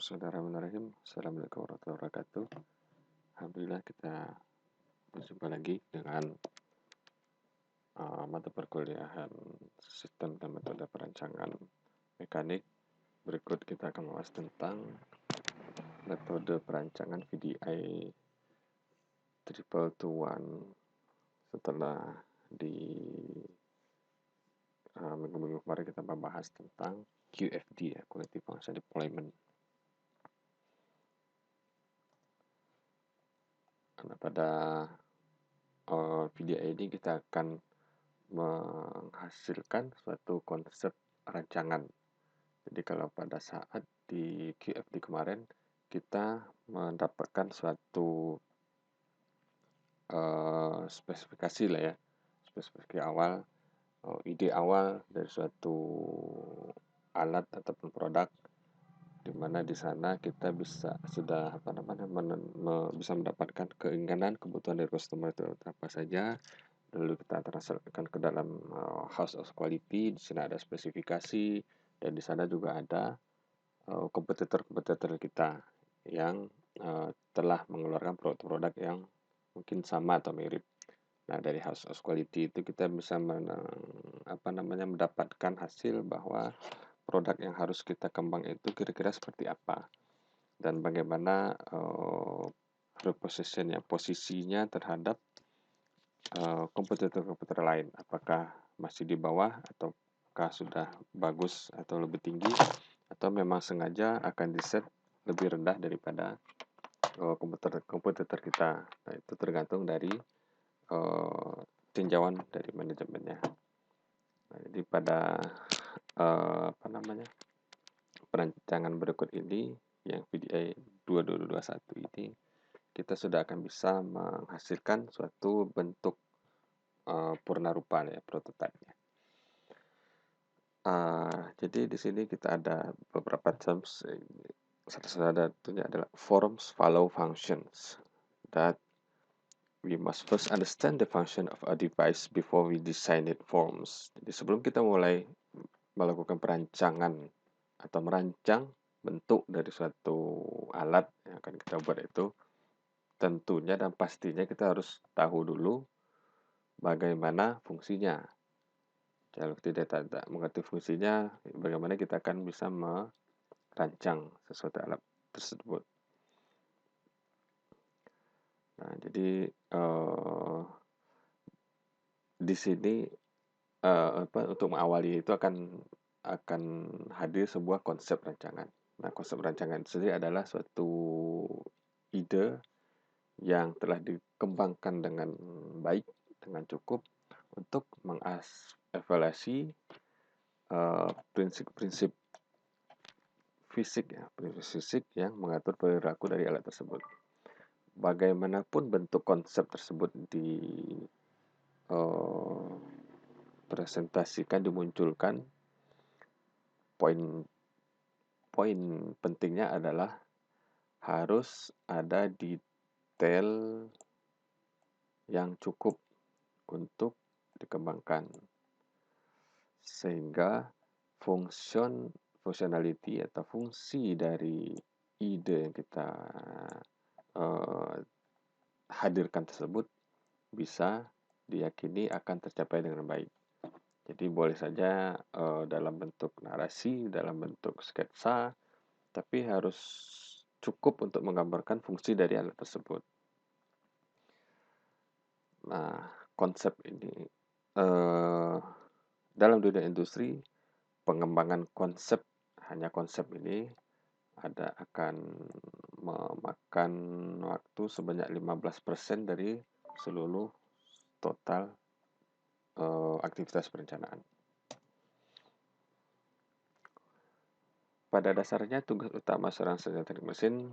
Bismillahirrahmanirrahim. Assalamualaikum warahmatullahi wabarakatuh. Alhamdulillah kita berjumpa lagi dengan mata perkuliahan sistem dan metode perancangan mekanik. Berikut kita akan membahas tentang metode perancangan VDI 2221 setelah di minggu-minggu kemarin kita membahas tentang QFD ya, Quality Function Deployment. Nah, pada video ini kita akan menghasilkan suatu konsep rancangan. Jadi kalau pada saat di QFD kemarin kita mendapatkan suatu spesifikasi lah ya, spesifikasi awal, ide awal dari suatu alat ataupun produk, di mana di sana kita bisa bisa mendapatkan keinginan kebutuhan dari customer itu apa saja, lalu kita transferkan ke dalam house of quality. Di sini ada spesifikasi dan di sana juga ada kompetitor-kompetitor kita yang telah mengeluarkan produk-produk yang mungkin sama atau mirip. Nah, dari house of quality itu kita bisa mendapatkan hasil bahwa produk yang harus kita kembang itu kira-kira seperti apa dan bagaimana posisinya terhadap kompetitor-kompetitor lain, apakah masih di bawah ataukah sudah bagus atau lebih tinggi, atau memang sengaja akan di-set lebih rendah daripada kompetitor kita. Nah, itu tergantung dari tinjauan dari manajemennya. Nah, jadi pada perancangan berikut ini yang VDI 2221 ini kita sudah akan bisa menghasilkan suatu bentuk purna rupa ya, prototipe-nya. Jadi di sini kita ada beberapa terms. Satunya adalah forms follow functions. That we must first understand the function of a device before we design it forms. Jadi sebelum kita mulai melakukan perancangan atau merancang bentuk dari suatu alat yang akan kita buat itu, tentunya dan pastinya kita harus tahu dulu bagaimana fungsinya. Kalau tidak mengerti fungsinya, bagaimana kita akan bisa merancang sesuatu alat tersebut. Nah, jadi di sini untuk mengawali itu akan hadir sebuah konsep rancangan. Nah, konsep rancangan itu sendiri adalah suatu ide yang telah dikembangkan dengan baik, dengan cukup untuk mengevaluasi prinsip-prinsip fisik yang mengatur perilaku dari alat tersebut. Bagaimanapun bentuk konsep tersebut presentasikan, dimunculkan, poin pentingnya adalah harus ada detail yang cukup untuk dikembangkan sehingga functionality atau fungsi dari ide yang kita hadirkan tersebut bisa diyakini akan tercapai dengan baik. Jadi boleh saja dalam bentuk narasi, dalam bentuk sketsa, tapi harus cukup untuk menggambarkan fungsi dari alat tersebut. Nah, konsep ini dalam dunia industri, pengembangan hanya konsep ini akan memakan waktu sebanyak 15% dari seluruh total aktivitas perencanaan. Pada dasarnya, tugas utama seorang sarjana teknik mesin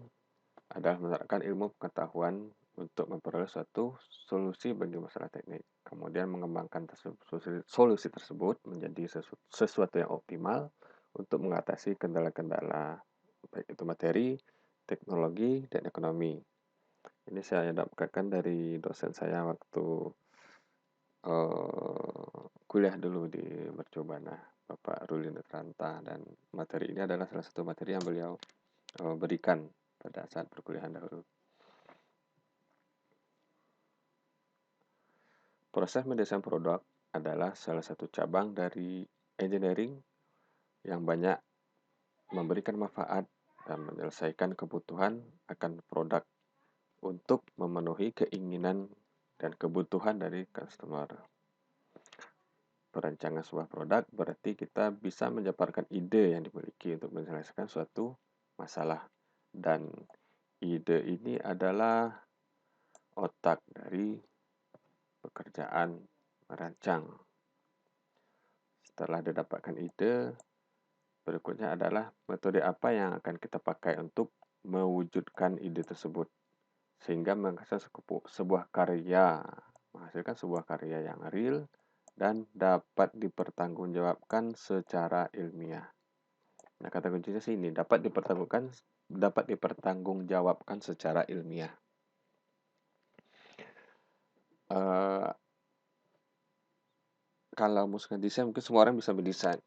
adalah menerapkan ilmu pengetahuan untuk memperoleh suatu solusi bagi masalah teknik. Kemudian mengembangkan solusi tersebut menjadi sesuatu yang optimal untuk mengatasi kendala-kendala, baik itu materi, teknologi, dan ekonomi. Ini saya dapatkan dari dosen saya waktu kuliah dulu di Mercu Buana, Bapak Ruli Netranta, dan materi ini adalah salah satu materi yang beliau berikan pada saat perkuliahan dahulu. Proses mendesain produk adalah salah satu cabang dari engineering yang banyak memberikan manfaat dan menyelesaikan kebutuhan akan produk untuk memenuhi keinginan dan kebutuhan dari customer. Perancangan sebuah produk berarti kita bisa menjabarkan ide yang dimiliki untuk menyelesaikan suatu masalah. Dan ide ini adalah otak dari pekerjaan merancang. Setelah didapatkan ide, berikutnya adalah metode apa yang akan kita pakai untuk mewujudkan ide tersebut. Sehingga menghasilkan menghasilkan sebuah karya yang real dan dapat dipertanggungjawabkan secara ilmiah. Nah, kata kuncinya sih ini, dapat dipertanggungjawabkan secara ilmiah. Kalau musikal desain, mungkin semua orang bisa mendesain.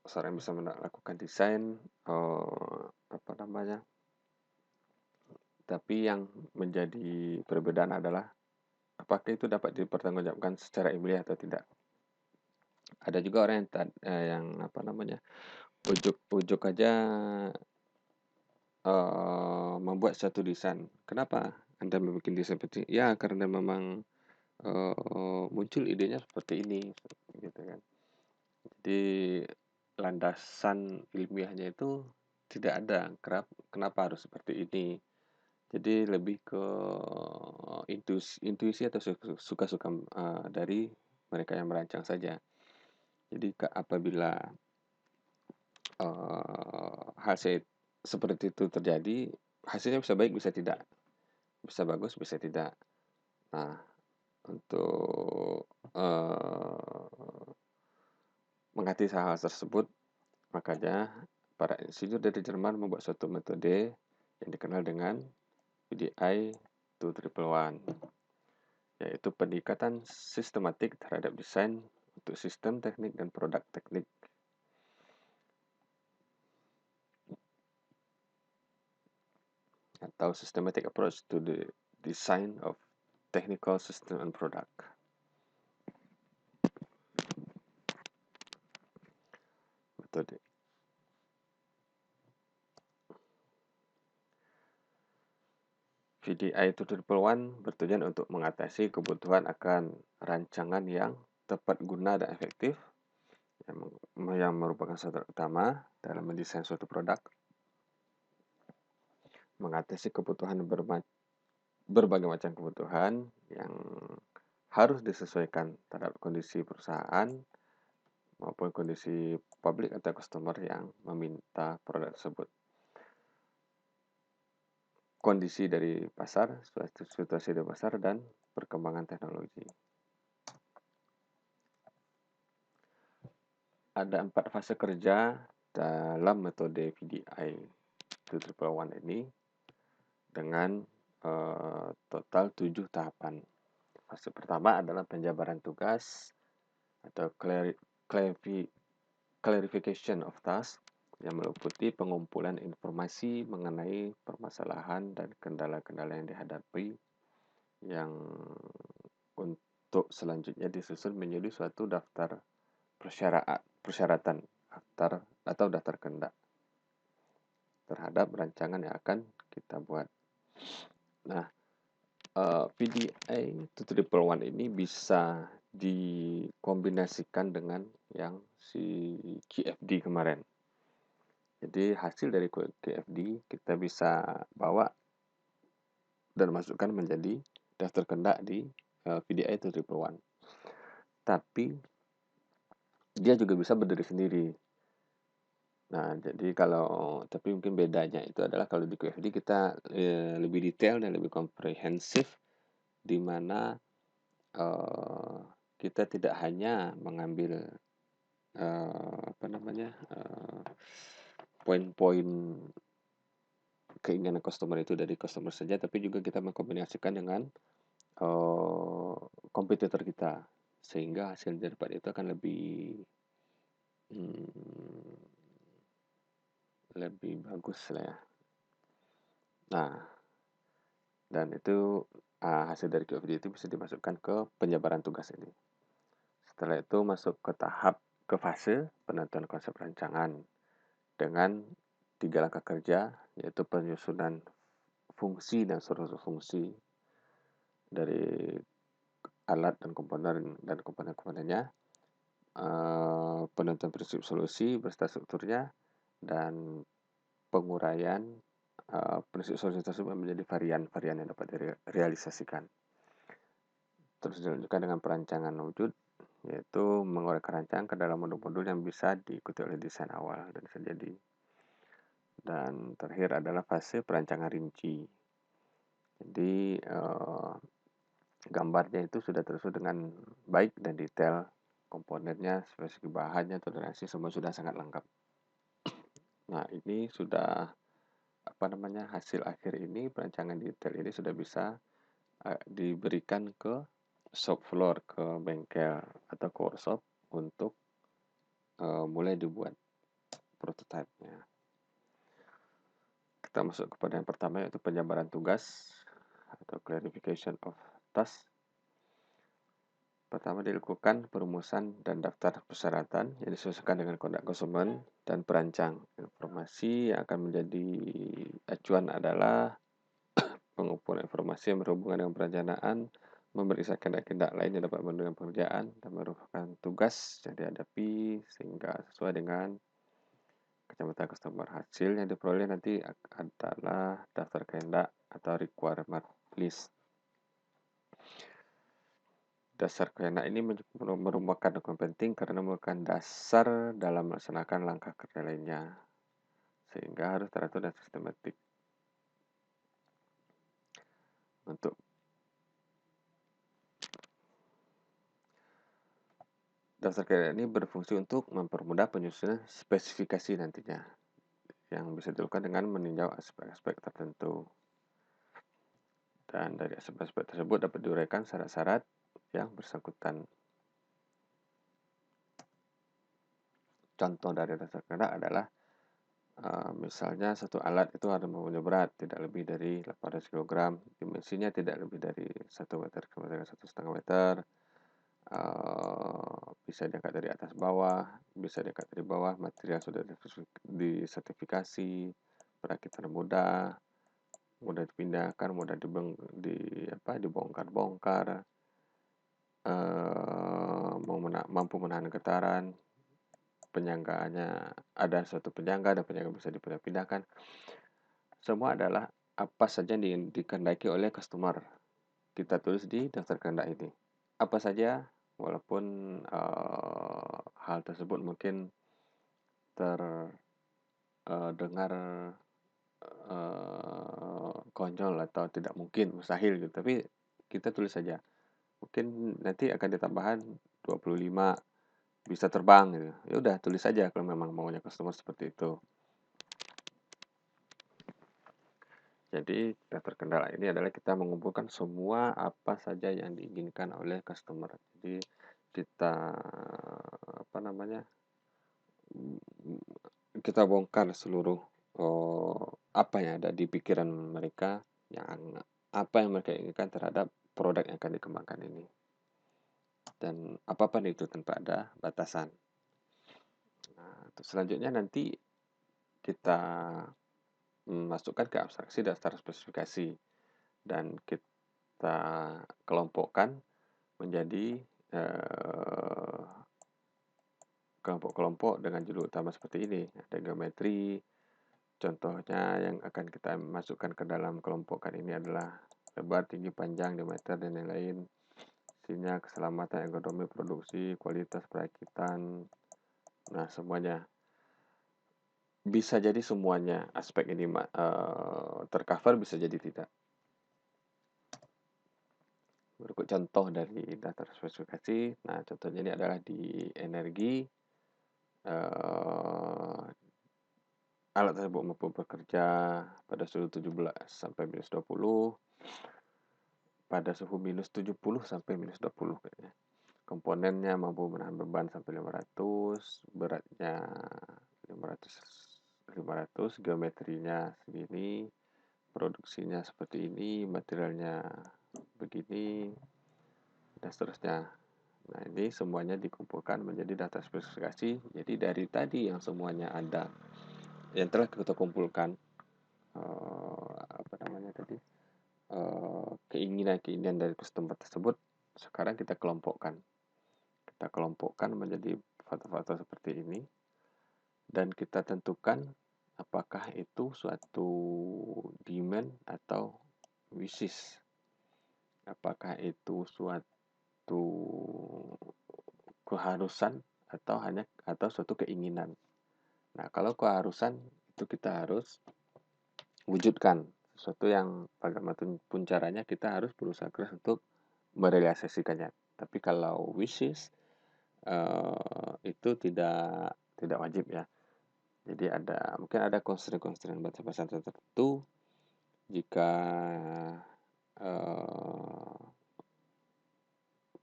Seorang bisa melakukan desain, tapi yang menjadi perbedaan adalah apakah itu dapat dipertanggungjawabkan secara ilmiah atau tidak. Ada juga orang yang ujuk-ujuk aja membuat satu desain. Kenapa Anda membuat desain seperti ini? Ya, karena memang muncul idenya seperti ini, gitu kan. Jadi landasan ilmiahnya itu tidak ada. Kenapa harus seperti ini? Jadi lebih ke intuisi atau suka-suka dari mereka yang merancang saja. Jadi apabila hasil seperti itu terjadi, hasilnya bisa baik, bisa tidak, bisa bagus, bisa tidak. Nah, untuk mengatasi hal tersebut, makanya para insinyur dari Jerman membuat suatu metode yang dikenal dengan PDI 2111, yaitu pendekatan sistematik terhadap desain untuk sistem teknik dan produk teknik. Atau systematic approach to the design of technical system and product. Metode. VDI 2111 bertujuan untuk mengatasi kebutuhan akan rancangan yang tepat guna dan efektif, yang merupakan syarat utama dalam mendesain suatu produk. Mengatasi kebutuhan berbagai macam kebutuhan yang harus disesuaikan terhadap kondisi perusahaan maupun kondisi publik atau customer yang meminta produk tersebut. Kondisi dari pasar, situasi di pasar, dan perkembangan teknologi. Ada 4 fase kerja dalam metode VDI 2111 ini dengan total 7 tahapan. Fase pertama adalah penjabaran tugas atau clarification of task, yang meliputi pengumpulan informasi mengenai permasalahan dan kendala-kendala yang dihadapi, yang untuk selanjutnya disusun menjadi suatu daftar persyaratan atau daftar kehendak terhadap rancangan yang akan kita buat. Nah, VDI 2111 ini bisa dikombinasikan dengan yang si QFD kemarin. Jadi hasil dari QFD kita bisa bawa dan masukkan menjadi daftar kehendak di VDI 2111. Tapi dia juga bisa berdiri sendiri. Nah, jadi tapi mungkin bedanya itu adalah kalau di QFD kita lebih detail dan lebih komprehensif, di mana kita tidak hanya mengambil poin-poin keinginan customer itu dari customer saja, tapi juga kita mengkombinasikan dengan kompetitor kita, sehingga hasil daripada itu akan lebih bagus lah ya. Nah, dan itu hasil dari QFD itu bisa dimasukkan ke penyebaran tugas ini. Setelah itu masuk ke fase penentuan konsep rancangan dengan 3 langkah kerja, yaitu penyusunan fungsi dan struktur fungsi dari alat dan komponen-komponennya, penentuan prinsip solusi beserta strukturnya, dan penguraian prinsip solusi tersebut menjadi varian-varian yang dapat direalisasikan. Terus dilanjutkan dengan perancangan wujud, yaitu menguraikan rancangan ke dalam modul-modul yang bisa diikuti oleh desain awal dan bisa jadi. Dan terakhir adalah fase perancangan rinci. Jadi gambarnya itu sudah tersusun dengan baik dan detail, komponennya, spesifikasi bahannya, toleransi semua sudah sangat lengkap. Nah, ini sudah hasil akhir ini, perancangan detail ini sudah bisa diberikan ke shop floor, ke bengkel atau ke workshop untuk mulai dibuat prototipe-nya. Kita masuk kepada yang pertama, yaitu penjabaran tugas atau clarification of task. Pertama dilakukan perumusan dan daftar persyaratan yang disesuaikan dengan kondak konsumen dan perancang. Informasi yang akan menjadi acuan adalah pengumpulan informasi yang berhubungan dengan perencanaan, memeriksa tindak-tindak lain yang dapat menunjang pekerjaan, dan merupakan tugas yang dihadapi sehingga sesuai dengan kacamata customer. Hasil yang diperoleh nanti adalah daftar kehendak atau requirement list. Dasar kehendak ini merupakan dokumen penting karena merupakan dasar dalam melaksanakan langkah kerja lainnya, sehingga harus teratur dan sistematik. Untuk dasar kehendak ini berfungsi untuk mempermudah penyusunan spesifikasi nantinya, yang bisa dilakukan dengan meninjau aspek-aspek tertentu. Dan dari aspek-aspek tersebut dapat diuraikan syarat-syarat yang bersangkutan. Contoh dari dasar kehendak adalah misalnya satu alat itu ada mempunyai berat tidak lebih dari 800 kg, dimensinya tidak lebih dari 1 meter ke 1,5 meter, bisa diangkat dari atas bawah, bisa diangkat dari bawah, material sudah disertifikasi, perakitan mudah dipindahkan, mudah dibongkar-bongkar, mampu menahan getaran, penyanggaannya ada suatu penyangga dan penyangga bisa dipindah-pindahkan. Semua adalah apa saja yang dikehendaki oleh customer. Kita tulis di daftar kehendak ini. Apa saja, walaupun hal tersebut mungkin terdengar konyol atau tidak mungkin, mustahil gitu. Tapi kita tulis saja. Mungkin nanti akan ditambahkan 25 bisa terbang gitu. Ya udah tulis saja kalau memang maunya customer seperti itu. Jadi daftar kendala ini adalah kita mengumpulkan semua apa saja yang diinginkan oleh customer. Jadi kita kita bongkar seluruh apa yang ada di pikiran mereka, apa yang mereka inginkan terhadap produk yang akan dikembangkan ini. Dan apapun itu tanpa ada batasan. Nah, selanjutnya nanti kita masukkan ke abstraksi daftar spesifikasi dan kita kelompokkan menjadi kelompok-kelompok dengan judul utama seperti ini. Ada geometri, contohnya yang akan kita masukkan ke dalam kelompokan ini adalah lebar, tinggi, panjang, diameter, dan lain-lain. Isinya keselamatan, ergonomi, produksi, kualitas perakitan. Nah, semuanya. Bisa jadi semuanya aspek ini tercover, bisa jadi tidak. Berikut contoh dari daftar spesifikasi. Nah, contohnya ini adalah di energi. Alat tersebut mampu bekerja pada suhu 17 sampai minus 20, pada suhu minus 70 sampai minus 20 kayaknya. Komponennya mampu menahan beban sampai 500, beratnya 500, geometrinya segini, produksinya seperti ini, materialnya begini, dan seterusnya. Nah, ini semuanya dikumpulkan menjadi data spesifikasi. Jadi dari tadi yang semuanya ada, yang telah kita kumpulkan, apa namanya tadi, keinginan-keinginan dari customer tersebut, sekarang kita kelompokkan. Kita kelompokkan menjadi faktor-faktor seperti ini, dan kita tentukan apakah itu suatu demand atau wishes. Apakah itu suatu keharusan atau suatu keinginan. Nah, kalau keharusan itu kita harus wujudkan sesuatu yang bagaimanapun caranya kita harus berusaha keras untuk merealisasikannya. Tapi kalau wishes itu tidak wajib ya. Jadi mungkin ada constraint-constraint batasan tertentu jika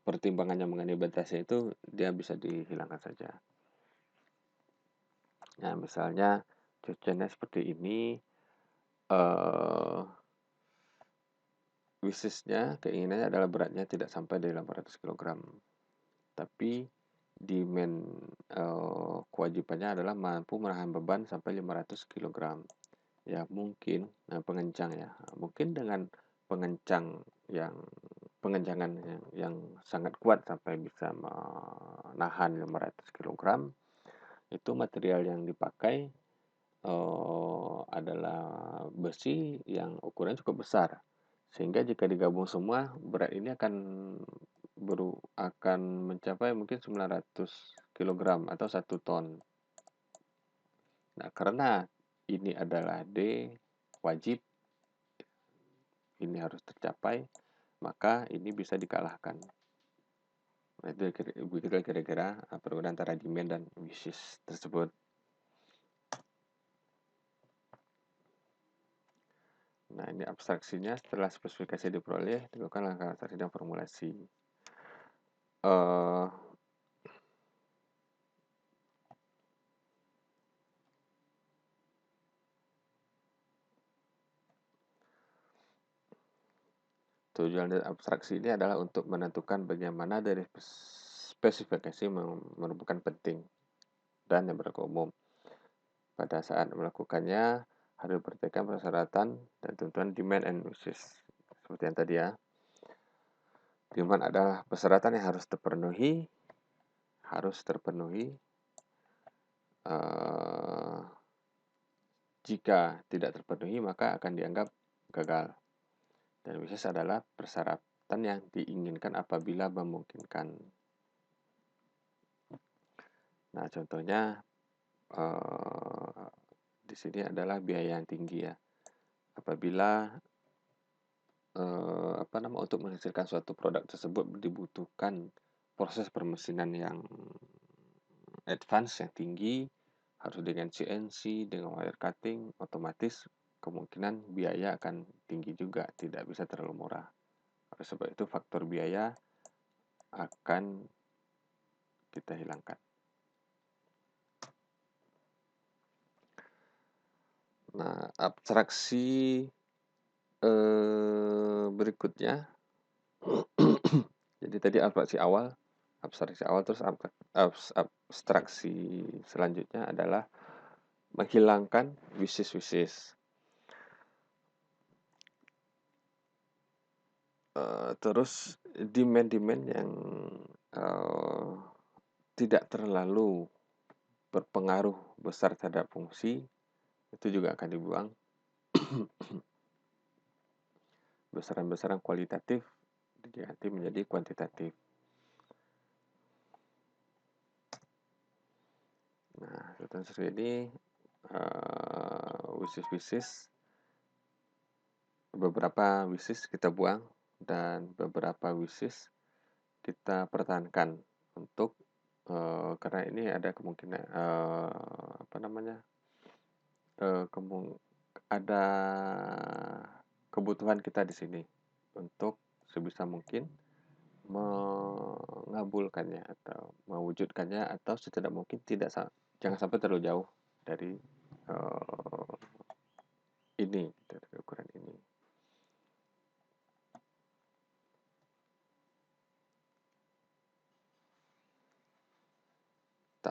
pertimbangannya mengenai batasnya itu dia bisa dihilangkan saja. Nah, misalnya cuacanya seperti ini, wishesnya, keinginannya adalah beratnya tidak sampai dari 800 kg. Tapi demand kewajibannya adalah mampu menahan beban sampai 500 kg. Ya mungkin, pengencang ya. Mungkin dengan pengencangan yang sangat kuat sampai bisa menahan 500 kg, itu material yang dipakai adalah besi yang ukurannya cukup besar. Sehingga jika digabung semua, berat ini akan mencapai mungkin 900 kg atau 1 ton. Nah, karena ini adalah D, wajib, ini harus tercapai, maka ini bisa dikalahkan. Nah, itu kira-kira perbedaan antara demand dan wishes tersebut. Nah, ini abstraksinya. Setelah spesifikasi diperoleh, dilakukan langkah abstraksi dan formulasi. Tujuan dari abstraksi ini adalah untuk menentukan bagaimana dari spesifikasi merupakan penting dan yang berlaku umum. Pada saat melakukannya, harus diperhatikan persyaratan dan tentuan demand and wishes. Seperti yang tadi ya. Demand adalah persyaratan yang harus terpenuhi. Jika tidak terpenuhi, maka akan dianggap gagal. Dan wishes adalah persyaratan yang diinginkan apabila memungkinkan. Nah, contohnya di sini adalah biaya yang tinggi ya. Apabila untuk menghasilkan suatu produk tersebut dibutuhkan proses permesinan yang advance, yang tinggi, harus dengan CNC, dengan wire cutting, otomatis kemungkinan biaya akan tinggi juga, tidak bisa terlalu murah. Oleh sebab itu faktor biaya akan kita hilangkan. Nah, abstraksi berikutnya. Jadi tadi abstraksi awal, terus abstraksi selanjutnya adalah menghilangkan wishes. Terus demand yang tidak terlalu berpengaruh besar terhadap fungsi itu juga akan dibuang. Besaran-besaran kualitatif diganti menjadi kuantitatif. Nah, seperti ini wishes, beberapa wishes kita buang dan beberapa wishes kita pertahankan untuk karena ini ada kemungkinan ada kebutuhan kita di sini untuk sebisa mungkin mengabulkannya atau mewujudkannya, atau setidak mungkin jangan sampai terlalu jauh dari ukuran ini.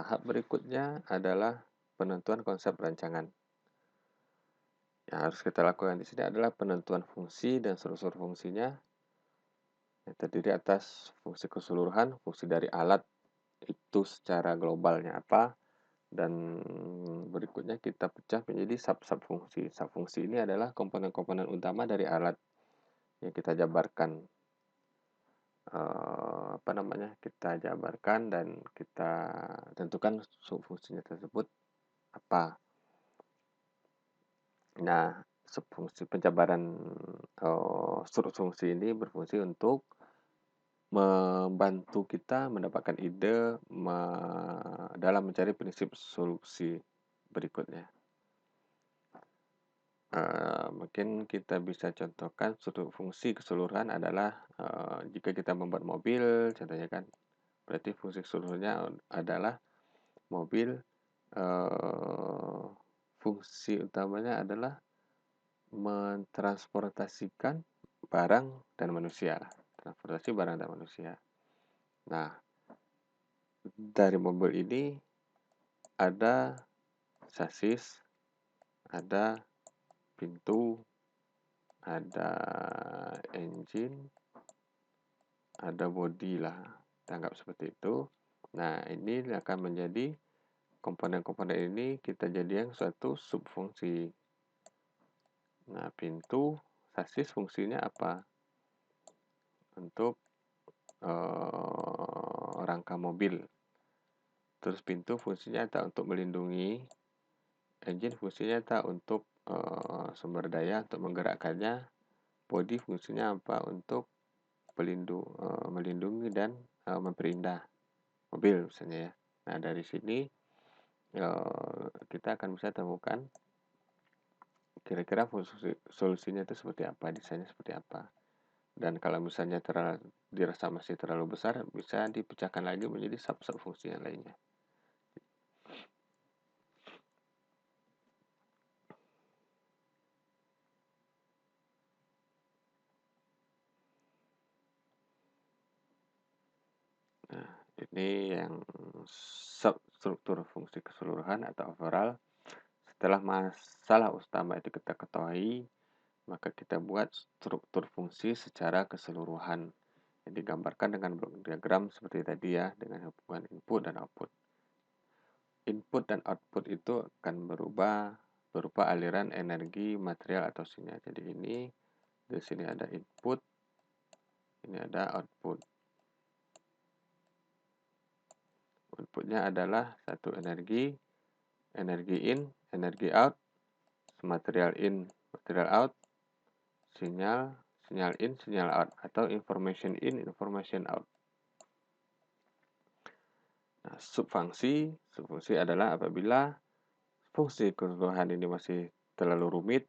Tahap berikutnya adalah penentuan konsep rancangan. Yang harus kita lakukan di sini adalah penentuan fungsi dan struktur fungsinya yang terdiri atas fungsi keseluruhan, fungsi dari alat itu secara globalnya apa, dan berikutnya kita pecah menjadi sub-sub fungsi. Sub fungsi ini adalah komponen-komponen utama dari alat yang kita jabarkan. Kita jabarkan dan kita tentukan sub fungsinya tersebut apa. Nah, fungsi penjabaran struktur fungsi ini berfungsi untuk membantu kita mendapatkan ide dalam mencari prinsip solusi berikutnya. Mungkin kita bisa contohkan suatu fungsi keseluruhan adalah jika kita membuat mobil, contohnya kan, berarti fungsi keseluruhannya adalah mobil. Fungsi utamanya adalah mentransportasikan barang dan manusia. Transportasi barang dan manusia. Nah, dari mobil ini ada sasis, ada pintu, ada engine, ada body lah, anggap seperti itu. Nah, ini akan menjadi komponen-komponen ini kita jadikan suatu subfungsi. Nah, pintu, sasis fungsinya apa? Untuk rangka mobil. Terus pintu fungsinya tak untuk melindungi, engine fungsinya tak untuk sumber daya untuk menggerakkannya, body fungsinya apa? Untuk melindungi dan memperindah mobil misalnya ya. Nah, dari sini kita akan bisa temukan kira-kira solusinya itu seperti apa, desainnya seperti apa. Dan kalau misalnya dirasa masih terlalu besar, bisa dipecahkan lagi menjadi sub-sub fungsi yang lainnya. Nah, ini yang substruktur fungsi keseluruhan atau overall. Setelah masalah utama itu kita ketahui, maka kita buat struktur fungsi secara keseluruhan yang digambarkan dengan blok diagram seperti tadi ya, dengan hubungan input dan output. Input dan output itu akan berubah berupa aliran energi, material atau sinyal. Jadi ini di sini ada input, ini ada output. Outputnya adalah satu energi in, energi out, material in, material out, sinyal in, sinyal out, atau information in, information out. Nah, subfungsi adalah apabila fungsi keseluruhan ini masih terlalu rumit.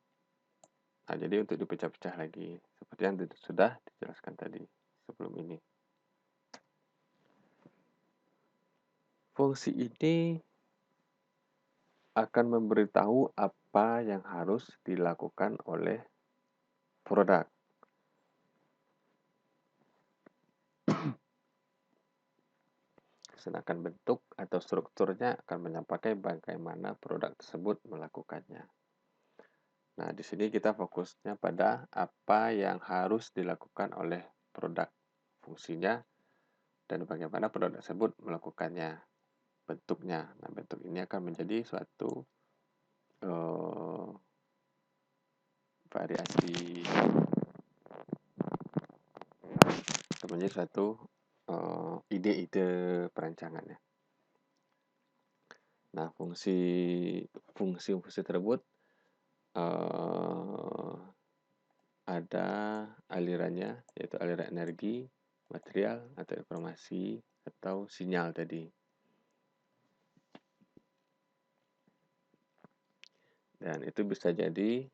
Nah, jadi untuk dipecah-pecah lagi, seperti yang sudah dijelaskan tadi sebelum ini. Fungsi ini akan memberitahu apa yang harus dilakukan oleh produk. Sedangkan bentuk atau strukturnya akan menyampaikan bagaimana produk tersebut melakukannya. Nah, di sini kita fokusnya pada apa yang harus dilakukan oleh produk, fungsinya, dan bagaimana produk tersebut melakukannya, bentuknya. Nah, bentuk ini akan menjadi suatu variasi, menjadi suatu ide-ide perancangannya. Nah, fungsi tersebut ada alirannya, yaitu aliran energi, material, atau informasi, atau sinyal tadi. Dan itu bisa jadi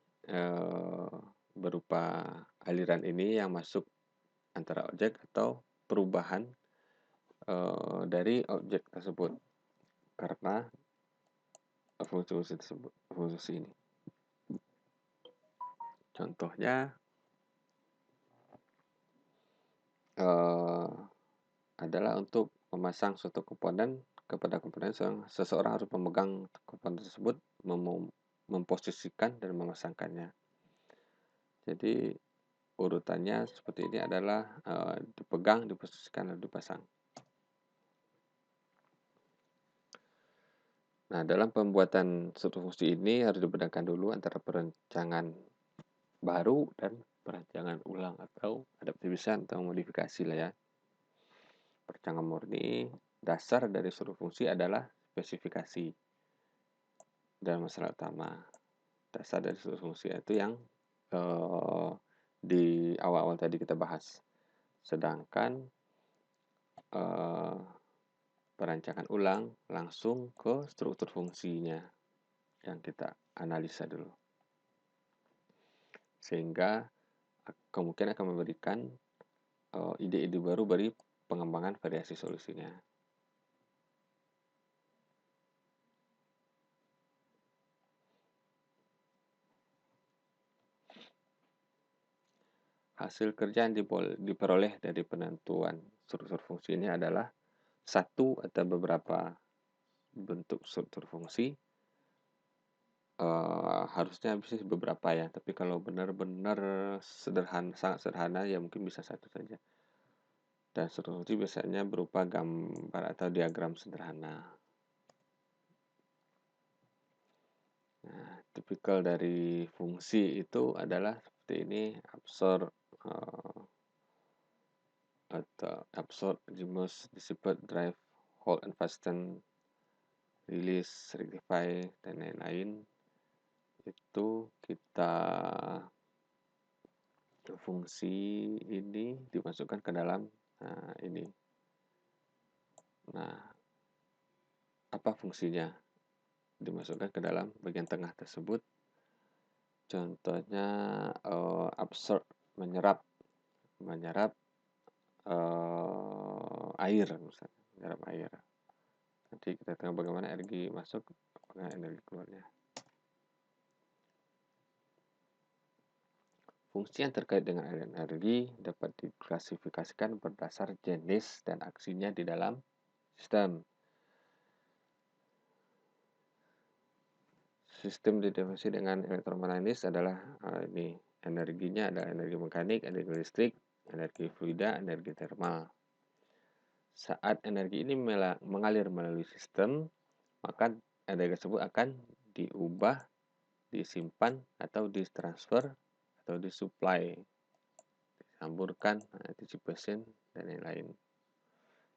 berupa aliran ini yang masuk antara objek atau perubahan dari objek tersebut karena fungsi ini. Contohnya adalah untuk memasang suatu komponen kepada komponen seseorang harus memegang komponen tersebut, memposisikan dan memasangkannya. Jadi urutannya seperti ini adalah dipegang, diposisikan, lalu dipasang. Nah, dalam pembuatan struktur fungsi ini harus dibedakan dulu antara perancangan baru dan perancangan ulang atau adaptation atau modifikasi lah ya. Perancangan murni, dasar dari struktur fungsi adalah spesifikasi dan masalah utama. Dasar dari struktur fungsi itu yang di awal-awal tadi kita bahas. Sedangkan perancangan ulang langsung ke struktur fungsinya yang kita analisa dulu. Sehingga kemungkinan akan memberikan ide-ide baru dari pengembangan variasi solusinya. Hasil kerja yang diperoleh dari penentuan struktur fungsi ini adalah satu atau beberapa bentuk struktur fungsi. Harusnya bisa beberapa ya, tapi kalau benar-benar sederhana, sangat sederhana ya mungkin bisa satu saja. Dan struktur fungsi biasanya berupa gambar atau diagram sederhana. Nah, tipikal dari fungsi itu adalah seperti ini: absorb, reduce, dissipate, drive, hold and fasten, release, rectify, dan lain-lain. Itu kita fungsi ini dimasukkan ke dalam ini. Nah, apa fungsinya? Dimasukkan ke dalam bagian tengah tersebut. Contohnya absorb, menyerap air misalnya, menyerap air. Nanti kita tengok bagaimana energi masuk, bagaimana energi keluarnya. Fungsi yang terkait dengan energi dapat diklasifikasikan berdasar jenis dan aksinya di dalam sistem. Sistem didefinisi dengan elektromagnetis adalah ini, energinya adalah energi mekanik, energi listrik, energi fluida, energi termal. Saat energi ini mengalir melalui sistem, maka energi tersebut akan diubah, disimpan, atau ditransfer, atau disuplai, disamburkan, dissipation, dan lain-lain.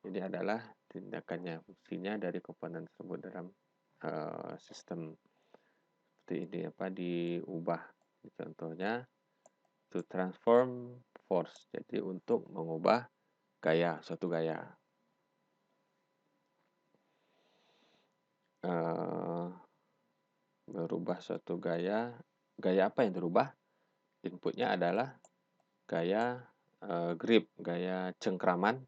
Jadi adalah tindakannya, fungsinya dari komponen tersebut dalam sistem. Ini diubah. Contohnya to transform force, jadi untuk mengubah suatu gaya. Berubah suatu gaya apa yang dirubah? Inputnya adalah gaya grip, gaya cengkraman,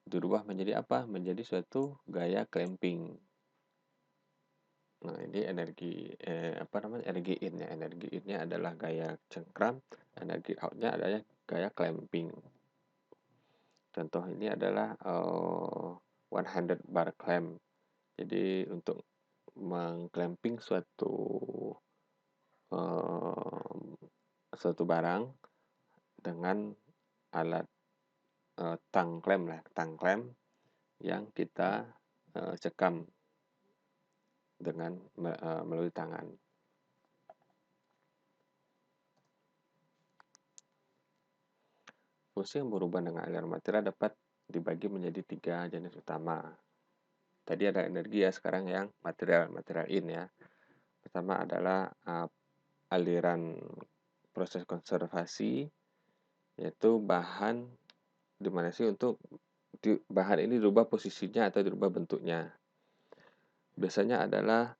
dirubah menjadi apa? Menjadi suatu gaya clamping. Nah, ini energi energi in-nya. Energi in-nya adalah gaya cengkram, energi out-nya adalah gaya clamping. Contoh ini adalah one-handed bar clamp. Jadi untuk mengclamping suatu barang dengan alat tang clamp yang kita cekam dengan melalui tangan. Fungsi yang berubah dengan aliran material dapat dibagi menjadi 3 jenis utama. Tadi ada energi ya, sekarang yang material in ya. Pertama adalah aliran proses konservasi, yaitu bahan dimana sih untuk bahan ini dirubah posisinya atau dirubah bentuknya. Biasanya adalah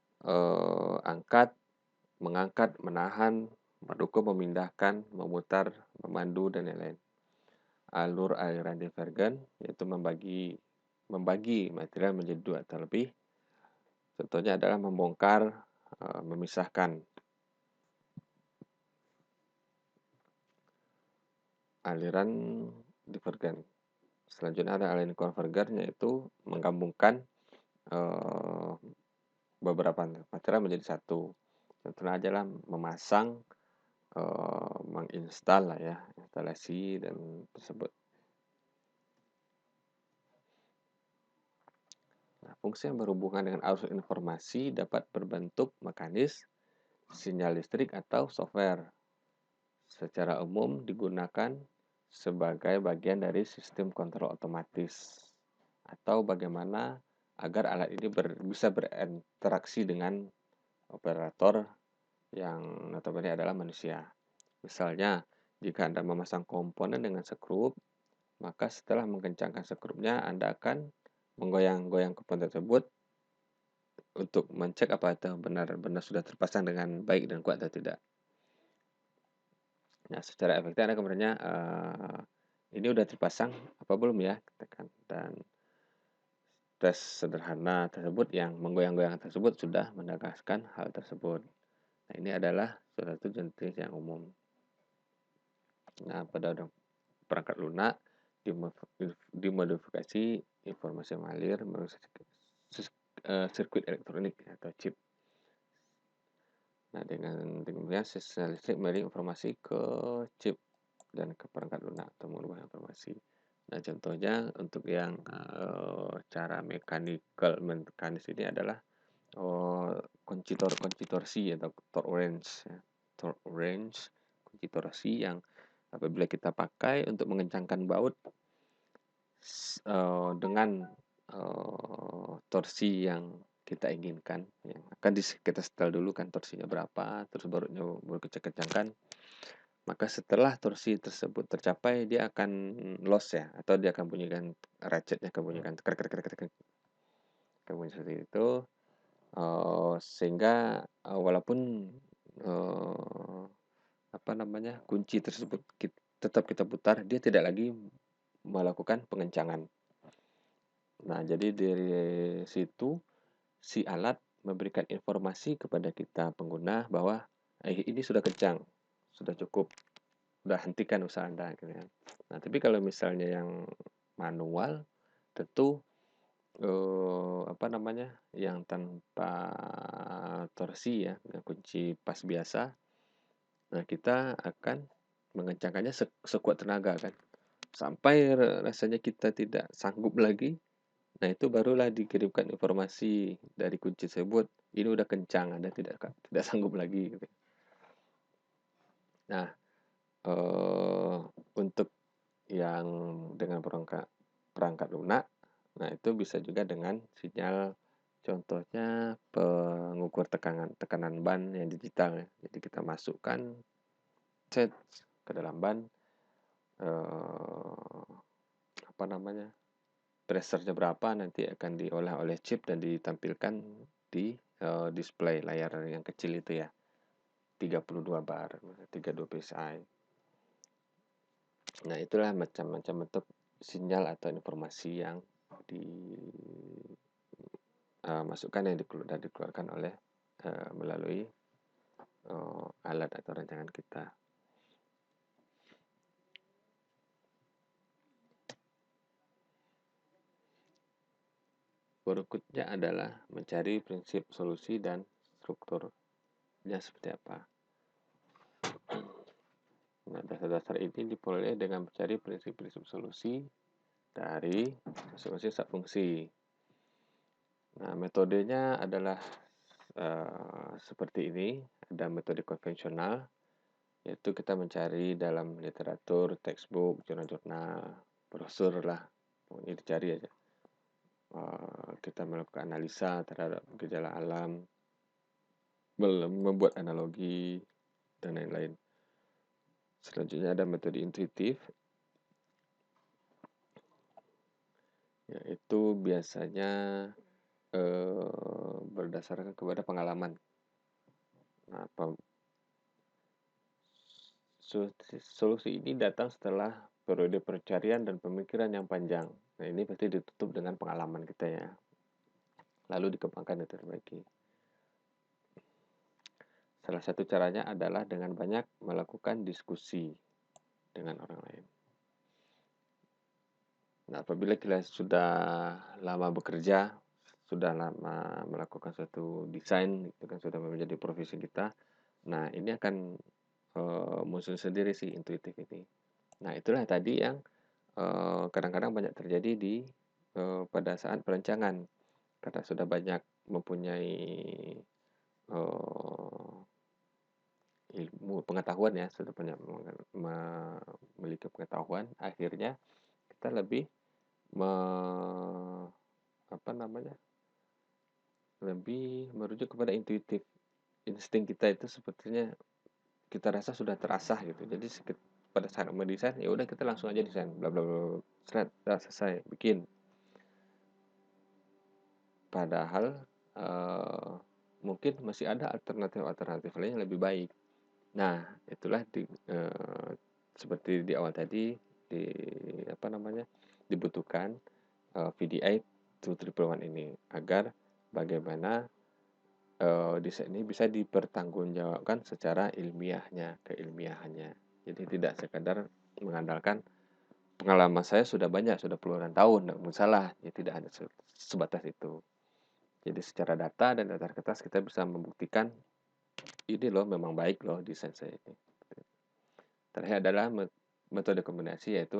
angkat, mengangkat, menahan, mendukung, memindahkan, memutar, memandu, dan lain-lain. Alur aliran divergen, yaitu membagi material menjadi 2 atau lebih. Contohnya adalah membongkar, memisahkan. Aliran divergen, selanjutnya ada align converger, yaitu menggabungkan beberapa material menjadi satu. Contohnya aja lah memasang, menginstal lah ya, instalasi dan tersebut. Nah, fungsi yang berhubungan dengan arus informasi dapat berbentuk mekanis, sinyal listrik, atau software. Secara umum digunakan sebagai bagian dari sistem kontrol otomatis atau bagaimana agar alat ini bisa berinteraksi dengan operator yang notabene adalah manusia. Misalnya, jika Anda memasang komponen dengan skrup, maka setelah mengencangkan skrupnya, Anda akan menggoyang-goyang komponen tersebut untuk mencek apa itu benar-benar sudah terpasang dengan baik dan kuat atau tidak. Nah, secara efektif Anda kemudiannya ini udah terpasang apa belum ya, tekan, dan tes sederhana tersebut yang menggoyang-goyang tersebut sudah menegaskan hal tersebut. Nah, ini adalah suatu jenis yang umum. Nah, pada perangkat lunak dimodifikasi informasi mengalir melalui sirkuit elektronik atau chip. Nah, dengan demikian sinyal listrik mengirim informasi ke chip dan ke perangkat lunak atau mengubah informasi. Nah, contohnya untuk yang cara mekanis ini adalah kunci torsi atau torque kunci torsi yang apabila kita pakai untuk mengencangkan baut dengan torsi yang kita inginkan, yang akan kita setel dulu kan torsinya berapa, terus baru kita kencangkan. Maka setelah torsi tersebut tercapai, dia akan loss ya, atau dia akan bunyikan ratchetnya, akan bunyikan bunyi seperti itu, sehingga walaupun kunci tersebut tetap kita putar, dia tidak lagi melakukan pengencangan. Nah, jadi dari situ si alat memberikan informasi kepada kita pengguna bahwa ini sudah kencang, sudah cukup, udah hentikan usaha Anda gitu ya. Nah, tapi kalau misalnya yang manual tentu yang tanpa torsi ya, dengan kunci pas biasa. Nah, kita akan mengencangkannya sekuat tenaga kan. Sampai rasanya kita tidak sanggup lagi. Nah, itu barulah dikirimkan informasi dari kunci tersebut, ini udah kencang, Anda tidak sanggup lagi gitu. Nah, untuk yang dengan perangkat lunak, nah itu bisa juga dengan sinyal, contohnya pengukur tekanan ban yang digital ya. Jadi kita masukkan set ke dalam ban, pressure-nya berapa, nanti akan diolah oleh chip dan ditampilkan di display layar yang kecil itu ya, 32 bar, 32 psi. Nah, itulah macam-macam bentuk sinyal atau informasi yang dimasukkan yang dikeluarkan oleh melalui alat atau rancangan kita. Berikutnya adalah mencari prinsip solusi dan strukturnya seperti apa. Nah, dasar-dasar ini diperoleh dengan mencari prinsip-prinsip solusi dari masing-masing subfungsi. Nah, metodenya adalah seperti ini. Ada metode konvensional, yaitu kita mencari dalam literatur, textbook, jurnal-jurnal, brosur lah, pokoknya dicari aja. Kita melakukan analisa terhadap gejala alam, membuat analogi, dan lain-lain. Selanjutnya ada metode intuitif, yaitu biasanya berdasarkan kepada pengalaman. Nah, solusi ini datang setelah periode pencarian dan pemikiran yang panjang. Nah, ini pasti ditutup dengan pengalaman kita ya. Lalu dikembangkan dan diperbaiki. Salah satu caranya adalah dengan banyak melakukan diskusi dengan orang lain. Nah, apabila kita sudah lama bekerja, sudah lama melakukan suatu desain, itu kan sudah menjadi profesi kita. Nah, ini akan muncul sendiri sih intuitif ini. Nah, itulah tadi yang kadang-kadang banyak terjadi pada saat perencangan, karena sudah banyak mempunyai ilmu pengetahuan ya, sudah banyak memiliki pengetahuan, akhirnya kita lebih me, apa namanya, lebih merujuk kepada intuitif. Insting kita itu sepertinya kita rasa sudah terasah gitu. Jadi pada saat mendesain ya udah kita langsung aja desain bla bla bla, selesai bikin. Padahal eh, mungkin masih ada alternatif-alternatif lain yang lebih baik. Nah, itulah seperti di awal tadi di apa namanya, dibutuhkan VDI 2311 ini agar bagaimana desain ini bisa dipertanggungjawabkan secara keilmiahannya. Jadi tidak sekadar mengandalkan pengalaman saya sudah banyak, sudah puluhan tahun, tidak masalah. Ya tidak hanya sebatas itu. Jadi secara data dan data kertas kita bisa membuktikan ini loh memang baik loh desain saya ini. Terakhir adalah metode kombinasi, yaitu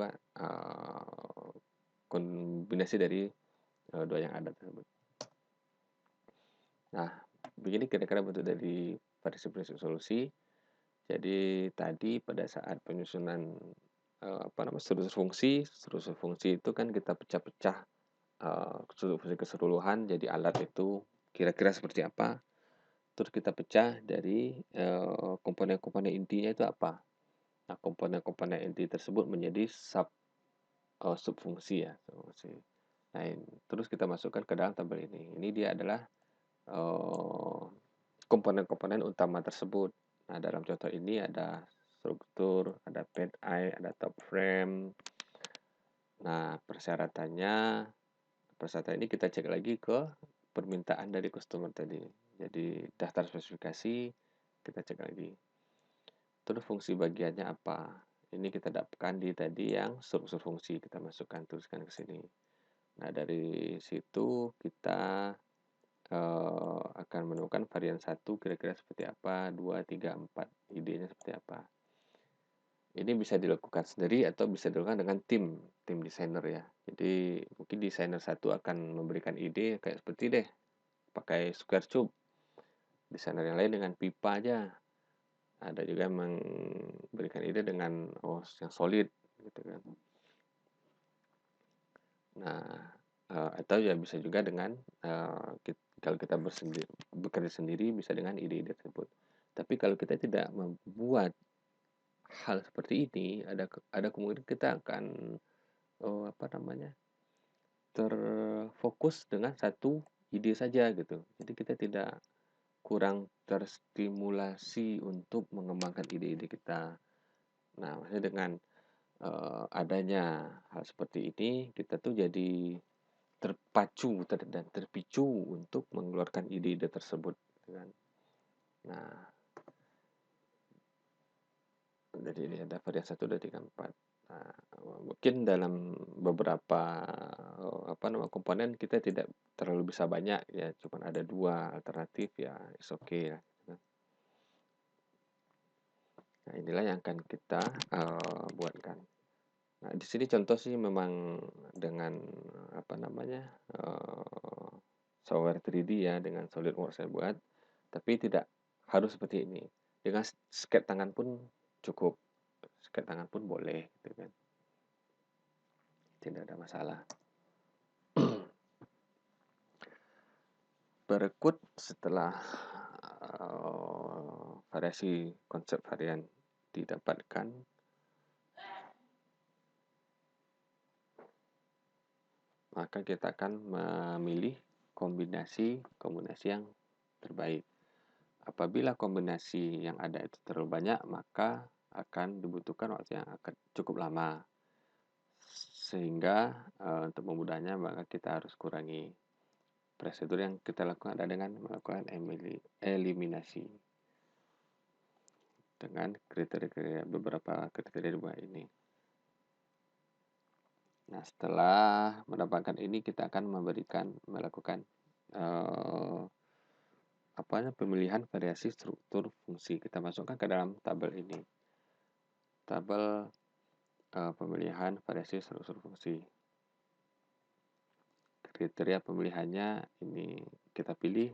kombinasi dari dua yang ada tersebut. Nah, begini kira-kira bentuk dari prinsip-prinsip solusi. Jadi tadi pada saat penyusunan struktur fungsi itu kan kita pecah-pecah struktur fungsi keseluruhan jadi alat itu kira-kira seperti apa. Terus kita pecah dari komponen-komponen intinya itu apa. Nah, komponen-komponen inti tersebut menjadi subfungsi ya, subfungsi. Nah, terus kita masukkan ke dalam tabel ini. Ini dia adalah komponen-komponen utama tersebut. Nah, dalam contoh ini ada struktur, ada pad eye, ada top frame. Nah, persyaratan ini kita cek lagi ke permintaan dari customer tadi. Jadi daftar spesifikasi kita cek lagi. Terus fungsi bagiannya apa? Ini kita dapatkan di tadi yang struktur fungsi, kita masukkan, tuliskan ke sini. Nah, dari situ kita akan menemukan varian 1 kira-kira seperti apa, 2, 3, 4, idenya seperti apa. Ini bisa dilakukan sendiri atau bisa dilakukan dengan tim desainer ya. Jadi mungkin desainer satu akan memberikan ide kayak seperti deh, pakai square tube. Desainer yang lain dengan pipa aja. Ada juga yang memberikan ide dengan yang solid gitu kan. Nah, atau ya bisa juga dengan kalau kita bekerja sendiri bisa dengan ide-ide tersebut. Tapi kalau kita tidak membuat hal seperti ini, ada kemungkinan kita akan terfokus dengan satu ide saja gitu. Jadi kita tidak kurang terstimulasi untuk mengembangkan ide-ide kita. Nah, maksudnya dengan adanya hal seperti ini, kita tuh jadi terpacu dan terpicu untuk mengeluarkan ide-ide tersebut. Kan? Nah, jadi ini ada varian 1, 2, 3, 4. Nah, mungkin dalam beberapa komponen kita tidak terlalu bisa banyak ya, cuma ada 2 alternatif ya, is okay ya. Nah, inilah yang akan kita buatkan. Nah, di sini contoh sih memang dengan software 3D ya, dengan SolidWorks saya buat, tapi tidak harus seperti ini. Dengan sketch tangan pun cukup, sketch tangan pun boleh, gitu kan. Tidak ada masalah. Berikut setelah variasi konsep varian didapatkan, maka kita akan memilih kombinasi yang terbaik. Apabila kombinasi yang ada itu terlalu banyak, maka akan dibutuhkan waktu yang akan cukup lama. Sehingga untuk memudahnya maka kita harus kurangi. Prosedur yang kita lakukan adalah dengan melakukan eliminasi dengan beberapa kriteria dua ini. Nah, setelah mendapatkan ini kita akan melakukan pemilihan variasi struktur fungsi. Kita masukkan ke dalam tabel ini. Tabel pemilihan variasi struktur fungsi. Kriteria pemilihannya ini kita pilih,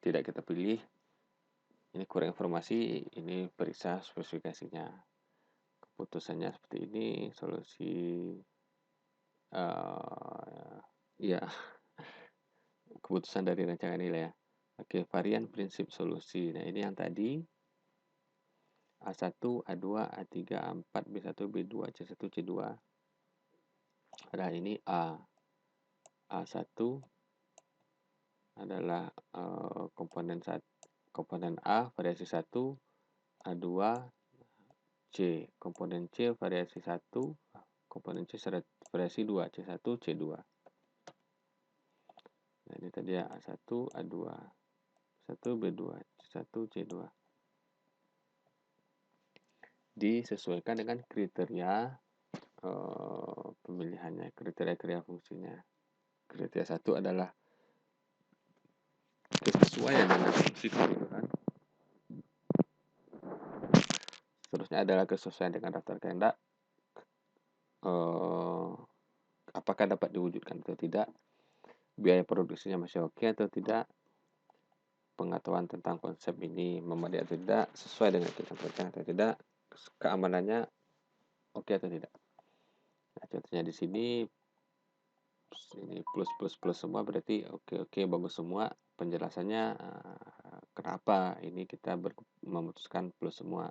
tidak kita pilih. Ini kurang informasi, ini periksa spesifikasinya. Keputusannya seperti ini, solusi ya keputusan dari rancangan nilai ya. Oke, varian prinsip solusi. Nah, ini yang tadi A1, A2, A3, A4, B1, B2, C1, C2. Pada ini A1 adalah komponen A variasi 1, A2 C, komponen C variasi 1, komponen C variasi 2, C1, C2. Nah, ini tadi ya A1, A2, 1, B2, C1, C2. Disesuaikan dengan kriteria pemilihannya, kriteria fungsinya. Kriteria 1 adalah kesesuaian dengan fungsi keseluruhan. Seterusnya adalah kesesuaian dengan daftar kehendak. Apakah dapat diwujudkan atau tidak, biaya produksinya masih oke atau tidak, pengetahuan tentang konsep ini memadai atau tidak, sesuai dengan kita sampaikan atau tidak, keamanannya oke atau tidak. Nah, contohnya di sini ini plus semua berarti oke bagus semua. Penjelasannya kenapa ini kita memutuskan plus semua,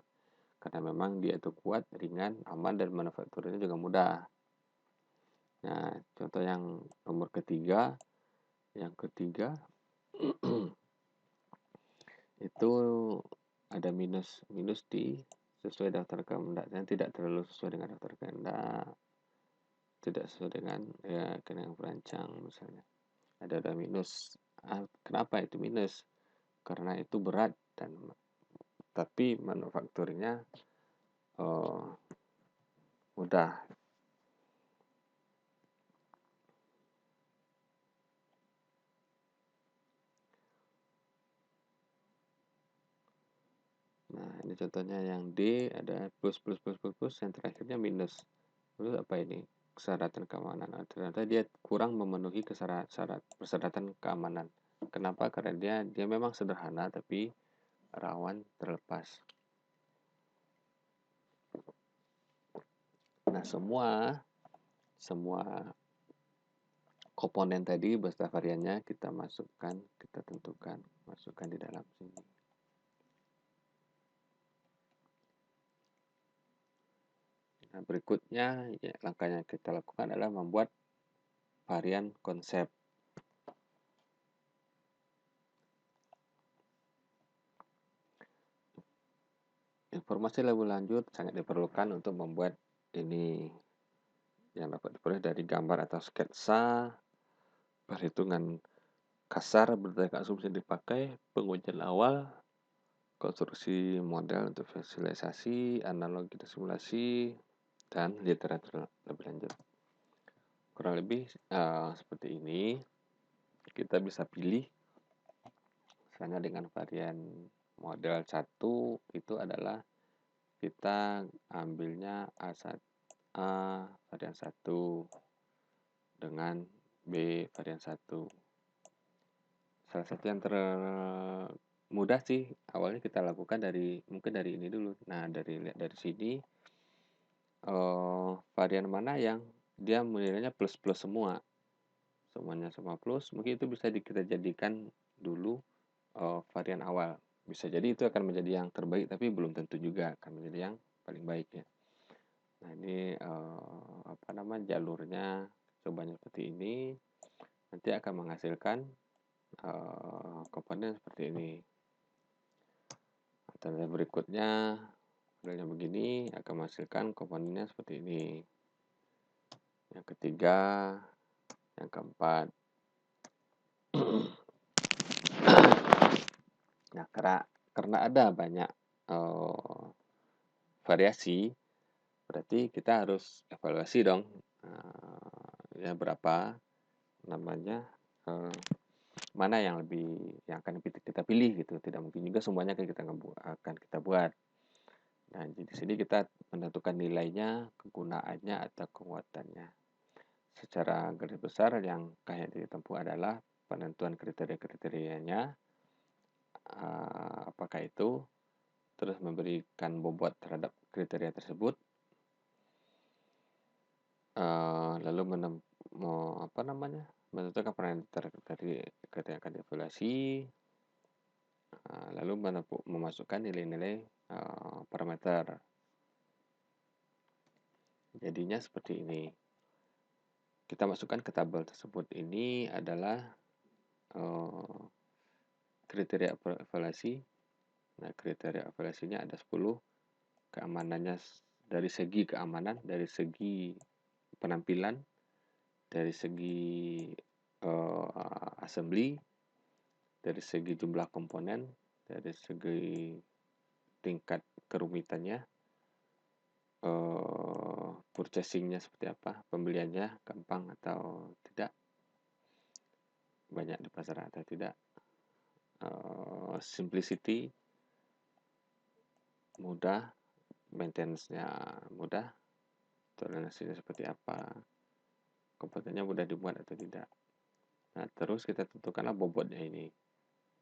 karena memang dia itu kuat, ringan, aman, dan manufakturnya juga mudah. Nah, contoh yang nomor ketiga, itu ada minus di sesuai daftar kehendak, dan tidak terlalu sesuai dengan daftar kehendak, tidak sesuai dengan kehendak perancang misalnya. Ada minus. Kenapa itu minus? Karena itu berat tapi manufakturnya mudah. Nah, ini contohnya yang D ada plus, yang terakhirnya minus. Terus apa ini? Persyaratan keamanan. Nah, ternyata dia kurang memenuhi persyaratan keamanan. Kenapa? Karena dia memang sederhana tapi rawan terlepas. Nah, semua komponen tadi beserta variannya kita tentukan, masukkan di dalam sini. Nah, berikutnya langkah yang kita lakukan adalah membuat varian konsep. Informasi lebih lanjut sangat diperlukan untuk membuat ini, yang dapat diperoleh dari gambar atau sketsa, perhitungan kasar berdasarkan asumsi yang dipakai, pengujian awal, konstruksi model untuk visualisasi, analogi dan simulasi, dan literatur lebih lanjut. Kurang lebih seperti ini. Kita bisa pilih misalnya dengan varian model 1 itu adalah kita ambilnya A varian 1 dengan B varian 1. Salah satu yang termudah sih awalnya kita lakukan mungkin dari ini dulu. Nah, dari sini varian mana yang dia nilainya plus semua, semuanya semua plus, mungkin itu bisa kita jadikan dulu varian awal. Bisa jadi itu akan menjadi yang terbaik, tapi belum tentu juga akan menjadi yang paling baik ya. Nah, ini jalurnya cobanya seperti ini, nanti akan menghasilkan komponen seperti ini. Dan berikutnya modelnya begini akan menghasilkan komponennya seperti ini. Yang ketiga, yang keempat. Nah, karena ada banyak variasi, berarti kita harus evaluasi dong. Ya berapa namanya, mana yang akan kita pilih gitu. Tidak mungkin juga semuanya akan kita buat. Nah, di sini kita menentukan nilainya, kegunaannya atau penguatannya. Secara garis besar yang akan ditempuh adalah penentuan kriteria-kriterianya, apakah itu, terus memberikan bobot terhadap kriteria tersebut, lalu menentukan parameter dari kriteria yang akan dievaluasi, lalu memasukkan nilai-nilai parameter. Jadinya seperti ini. Kita masukkan ke tabel tersebut. Ini adalah kriteria evaluasi. Nah, kriteria evaluasinya ada 10. Keamanannya dari segi keamanan, dari segi penampilan, dari segi assembly, dari segi jumlah komponen, dari segi tingkat kerumitannya, purchasingnya seperti apa, pembeliannya gampang atau tidak, banyak di pasaran atau tidak, simplicity, mudah, maintenance-nya mudah, toleransinya seperti apa, komponennya mudah dibuat atau tidak. Nah, terus kita tentukanlah bobotnya ini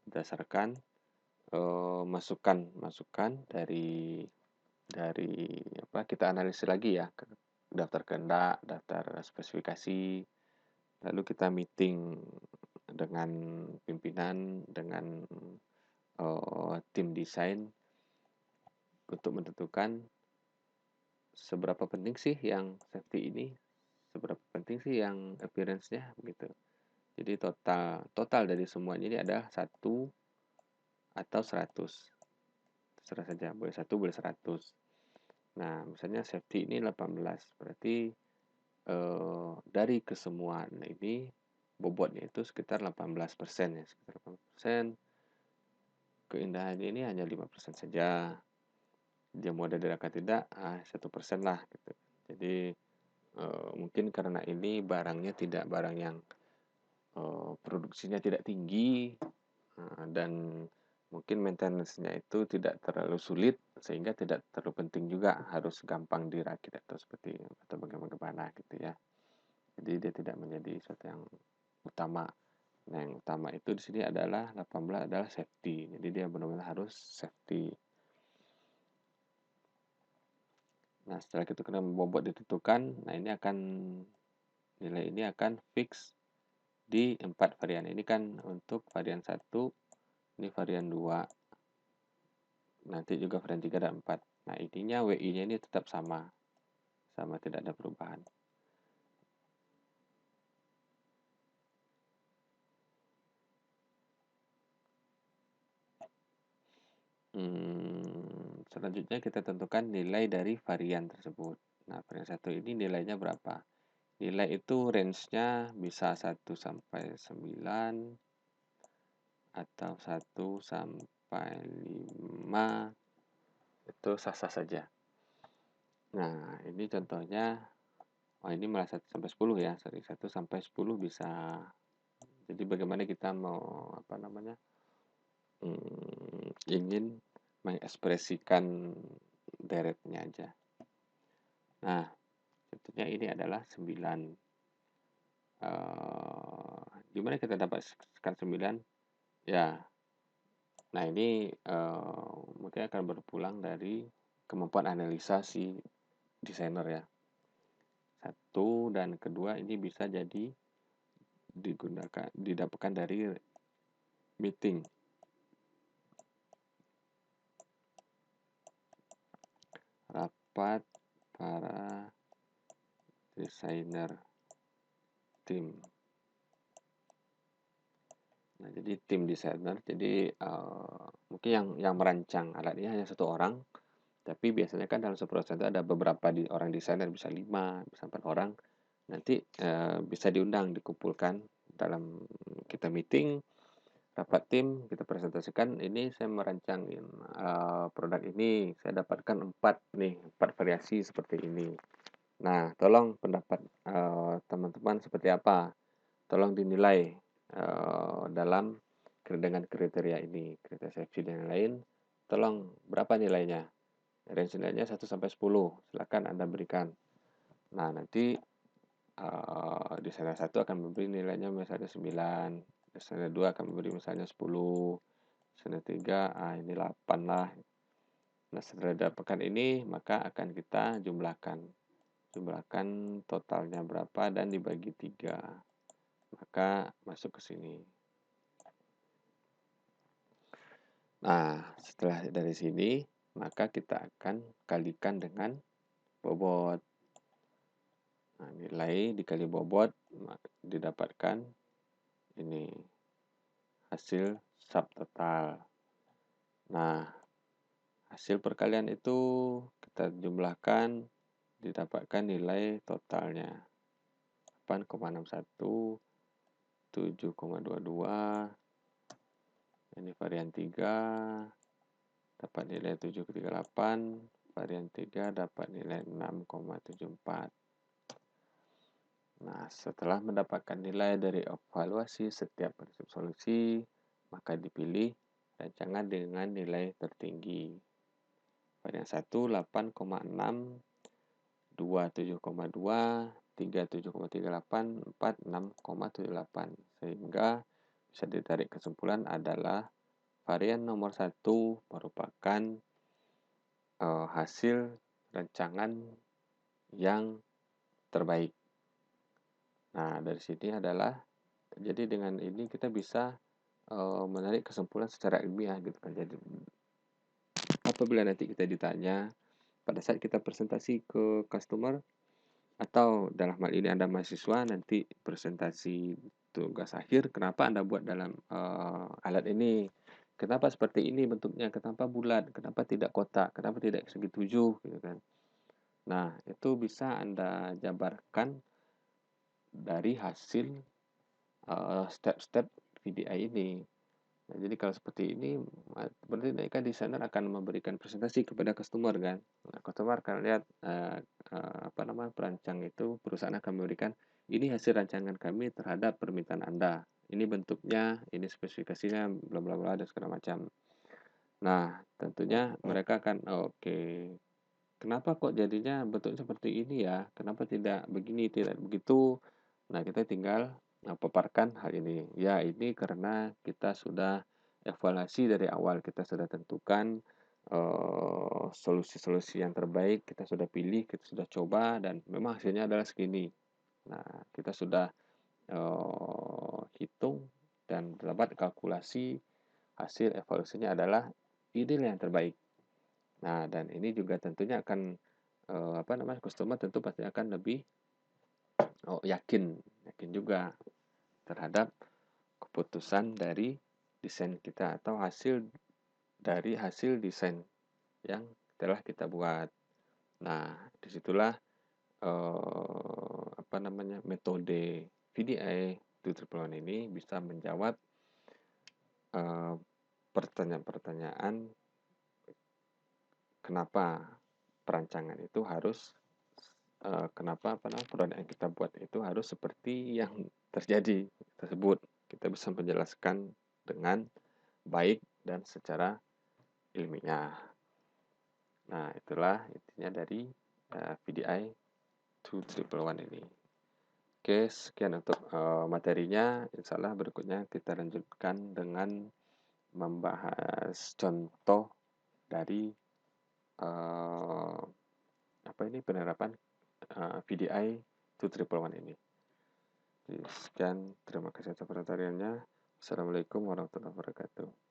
berdasarkan masukan dari kita analisis lagi ya, daftar kehendak, daftar spesifikasi, lalu kita meeting dengan pimpinan, dengan tim desain untuk menentukan seberapa penting sih yang safety ini, seberapa penting sih yang appearance-nya gitu. Jadi total dari semuanya ini adalah 1 atau 100. Terserah saja, boleh 1, boleh 100. Nah, misalnya safety ini 18, berarti dari kesemuan ini bobotnya itu sekitar 18% ya, sekitar 18%. Keindahan ini hanya 5% saja. Dia mau dari atau tidak, 1% lah gitu. Jadi mungkin karena ini barangnya tidak barang yang produksinya tidak tinggi, dan mungkin maintenance-nya itu tidak terlalu sulit, sehingga tidak terlalu penting juga harus gampang dirakit atau bagaimana gitu ya. Jadi dia tidak menjadi sesuatu yang utama. Nah, yang utama itu di sini adalah 18 adalah safety. Jadi dia benar-benar harus safety. Nah, setelah itu kena bobot ditentukan, nah nilai ini akan fix di 4 varian. Ini kan untuk varian 1, ini varian 2, nanti juga varian 3 dan 4. Nah, intinya WI-nya ini tetap sama tidak ada perubahan. Selanjutnya kita tentukan nilai dari varian tersebut. Nah, varian 1 ini nilainya berapa? Nilai itu range-nya bisa 1 sampai 9 atau 1 sampai 5, itu sah-sah saja. Nah, ini contohnya, ini malah 1 sampai 10 ya, 1 sampai 10 bisa. Jadi bagaimana kita mau ingin mengekspresikan deretnya aja. Nah, tentunya ini adalah 9. Gimana kita dapat skala 9? Ya, nah ini mungkin akan berpulang dari kemampuan analisa si desainer ya. 1 dan kedua ini bisa jadi didapatkan dari meeting. Rapat para desainer tim. Nah, jadi tim desainer, jadi mungkin yang merancang alat ini hanya 1 orang, tapi biasanya kan dalam satu perusahaan itu ada beberapa orang desainer, bisa 5, bisa 4 orang. Nanti bisa diundang, dikumpulkan dalam kita meeting, rapat tim, kita presentasikan, ini saya merancang produk ini, saya dapatkan 4 variasi seperti ini. Nah, tolong pendapat teman-teman seperti apa? Tolong dinilai dalam dengan kriteria ini, kriteria seleksi dan lain-lain. Tolong berapa nilainya? Range nilainya 1 sampai 10. Silakan Anda berikan. Nah, nanti desainer 1 akan memberi nilainya misalnya 9, desainer 2 akan memberi misalnya 10, desainer 3 ini 8 lah. Nah, setelah dapatkan ini, maka akan kita jumlahkan totalnya berapa dan dibagi 3, maka masuk ke sini. Nah, setelah dari sini, maka kita akan kalikan dengan bobot. Nah, nilai dikali bobot didapatkan ini hasil subtotal. Nah, hasil perkalian itu kita jumlahkan, didapatkan nilai totalnya 8,61, 7,22. Ini varian 3 dapat nilai 7,38, varian 3 dapat nilai 6,74. Nah, setelah mendapatkan nilai dari evaluasi setiap prinsip solusi, maka dipilih rancangan dengan nilai tertinggi. Varian 1 8,6, 2 7,2, 3 7,38, 4 6,78. Sehingga bisa ditarik kesimpulan adalah varian nomor 1 merupakan hasil rancangan yang terbaik. Nah, dari sini adalah, jadi dengan ini kita bisa menarik kesimpulan secara ilmiah gitu kan. Jadi apabila nanti kita ditanya pada saat kita presentasi ke customer, atau dalam hal ini Anda mahasiswa nanti presentasi tugas akhir, kenapa Anda buat dalam alat ini? Kenapa seperti ini bentuknya? Kenapa bulat? Kenapa tidak kotak? Kenapa tidak segi tujuh? Gitu kan. Nah, itu bisa Anda jabarkan dari hasil step-step VDI ini. Nah, jadi kalau seperti ini, berarti mereka desainer akan memberikan presentasi kepada customer kan. Nah, customer akan lihat perancang itu, perusahaan akan memberikan ini hasil rancangan kami terhadap permintaan Anda. Ini bentuknya, ini spesifikasinya, bla bla bla dan segala macam. Nah, tentunya mereka akan oke. Kenapa kok jadinya bentuknya seperti ini ya? Kenapa tidak begini, tidak begitu? Nah, kita tinggal paparkan hal ini. Ya, ini karena kita sudah evaluasi dari awal, kita sudah tentukan solusi-solusi yang terbaik, kita sudah pilih, kita sudah coba, dan memang hasilnya adalah segini. Nah, kita sudah hitung dan dapat kalkulasi hasil evaluasinya adalah ini yang terbaik. Nah, dan ini juga tentunya akan customer tentu pasti akan lebih yakin juga terhadap keputusan dari desain kita atau hasil dari hasil desain yang telah kita buat. Nah, disitulah metode VDI 211 ini bisa menjawab pertanyaan-pertanyaan kenapa perancangan itu harus kenapa produk yang kita buat itu harus seperti yang terjadi tersebut. Kita bisa menjelaskan dengan baik dan secara ilmiah. Nah, itulah intinya dari VDI 211 ini. Oke, sekian untuk materinya. Insya Allah berikutnya kita lanjutkan dengan membahas contoh dari penerapan VDI 211 ini. Sekian, terima kasih atas perhatiannya. Assalamualaikum warahmatullahi wabarakatuh.